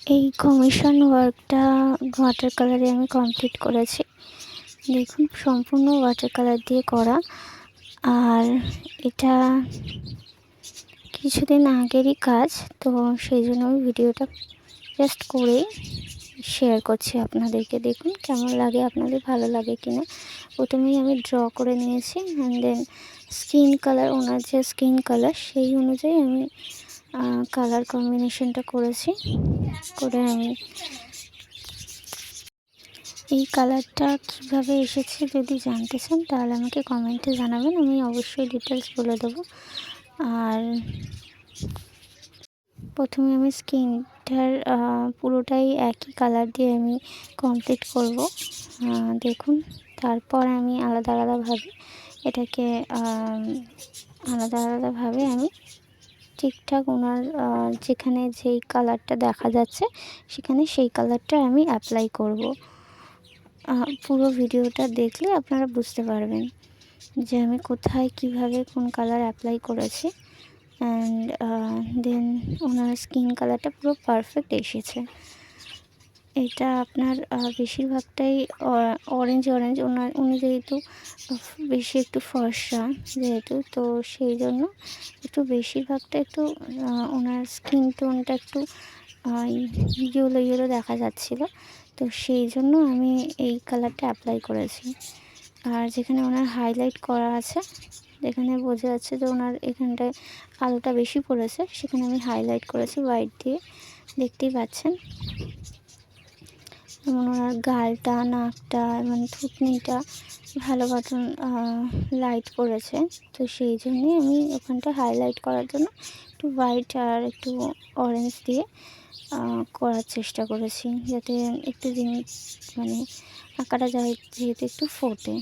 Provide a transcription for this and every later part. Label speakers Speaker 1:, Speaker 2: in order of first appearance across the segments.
Speaker 1: এই কমিশন ওয়ার্কটা ওয়াটার কালারে আমি কমপ্লিট করেছি। দেখুন সম্পূর্ণ ওয়াটার কালার দিয়ে করা। আর এটা কিছুদিন আগেরই কাজ, তো সেই জন্য আমি ভিডিওটা জাস্ট করেই শেয়ার করছি আপনাদেরকে। দেখুন কেমন লাগে, আপনাদের ভালো লাগে কিনা। প্রথমেই আমি ড্র করে নিয়েছি, অ্যান্ড দেন স্কিন কালার, ওনার যে স্কিন কালার সেই অনুযায়ী আমি কালার কম্বিনেশনটা করেছি। করে আমি এই কালারটা কীভাবে এসেছে যদি জানতে চান তাহলে আমাকে কমেন্টে জানাবেন, আমি অবশ্যই ডিটেলস বলে দেবো। আর প্রথমে আমি স্কিনটার পুরোটাই একই কালার দিয়ে আমি কমপ্লিট করব। দেখুন তারপর আমি আলাদা আলাদাভাবে এটাকে আলাদা আলাদাভাবে আমি ঠিকঠাক ওনার যেখানে যেই কালারটা দেখা যাচ্ছে সেখানে সেই কালারটা আমি অ্যাপ্লাই করব। পুরো ভিডিওটা দেখলে আপনারা বুঝতে পারবেন যে আমি কোথায় কিভাবে কোন কালার অ্যাপ্লাই করেছি। অ্যান্ড দেন ওনার স্কিন কালারটা পুরো পারফেক্ট এসেছে। এটা আপনার বেশিরভাগটাই অরেঞ্জ অরেঞ্জ, উনি যেহেতু বেশি একটু ফর্সা যেহেতু, তো সেই জন্য একটু বেশিরভাগটা একটু ওনার স্কিন টোনটা একটু ইয়েলো ইয়েলো দেখা যাচ্ছিলো, তো সেই জন্য আমি এই কালারটা অ্যাপ্লাই করেছি। আর যেখানে ওনার হাইলাইট করা আছে, যেখানে বোঝা যাচ্ছে যে ওনার এখানটায় আলোটা বেশি পড়েছে, সেখানে আমি হাইলাইট করেছি হোয়াইট দিয়ে, দেখতেই পাচ্ছেন। যেমন ওনার গালটা, নাকটা এবং থুতনিটা ভালো মতন লাইট পড়েছে, তো সেই জন্যই আমি ওখানটা হাইলাইট করার জন্য একটু হোয়াইট আর একটু অরেঞ্জ দিয়ে করার চেষ্টা করেছি, যাতে একটু জিনিস মানে আঁকাটা যায় যেহেতু একটু ফোটে।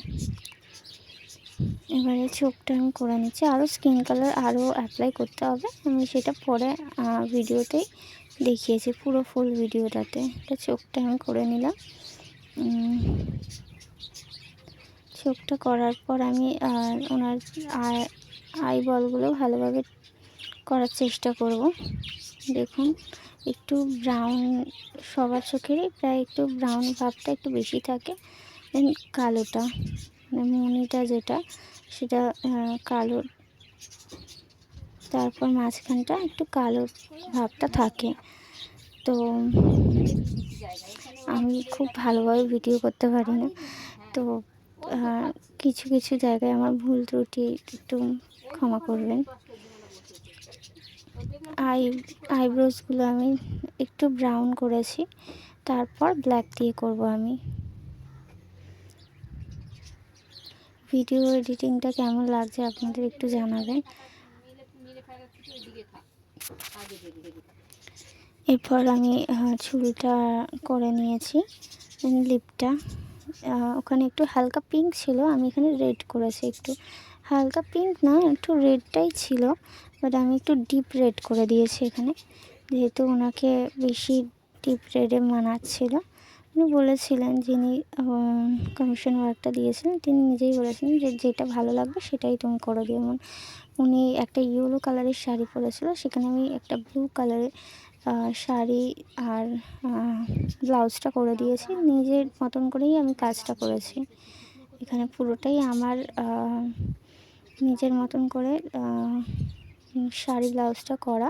Speaker 1: এবারে চোখটা আমি করে নিচ্ছি, আরও স্কিন কালার আরও অ্যাপ্লাই করতে হবে, আমি সেটা পরে ভিডিওতেই দেখিয়েছি, পুরো ফুল ভিডিওটাতে। এটা চোখটা আমি করে নিলাম। চোখটা করার পর আমি ওনার আইবলগুলো ভালোভাবে করার চেষ্টা করব। দেখুন একটু ব্রাউন, সবার চোখেরই প্রায় একটু ব্রাউন ভাবটা একটু বেশি থাকে, দেন কালোটা মানে মনিটা যেটা সেটা কালো, তারপর মাঝখানটা একটু কালো ভাবটা থাকে। তো আমি খুব ভালোভাবে ভিডিও করতে পারি না, তো কিছু কিছু জায়গায় আমার ভুল ত্রুটি একটু ক্ষমা করবেন। আইব্রোসগুলো আমি একটু ব্রাউন করেছি, তারপর ব্ল্যাক দিয়ে করব আমি। ভিডিও এডিটিংটা কেমন লাগছে আপনাদের একটু জানাবেন। এরপর আমি চুলটা করে নিয়েছি, লিপটা ওখানে একটু হালকা পিঙ্ক ছিল, আমি এখানে রেড করেছি, একটু হালকা পিঙ্ক না একটু রেডটাই ছিল, বাট আমি একটু ডিপ রেড করে দিয়েছি এখানে, যেহেতু ওনাকে বেশি ডিপ রেডে মানাচ্ছিল। উনি বলেছিলেন, যিনি কমিশন ওয়ার্কটা দিয়েছিলেন তিনি নিজেই বলেছিলেন যে যেটা ভালো লাগবে সেটাই তুমি করো। যেমন উনি একটা ইয়েলো কালারের শাড়ি পরেছিল, সেখানে আমি একটা ব্লু কালারের শাড়ি আর ব্লাউজটা করে দিয়েছি, নিজের মতন করেই আমি কাজটা করেছি। এখানে পুরোটাই আমার নিজের মতন করে শাড়ি ব্লাউজটা করা।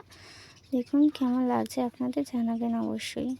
Speaker 1: দেখুন কেমন লাগছে আপনাদের জানাবেন অবশ্যই।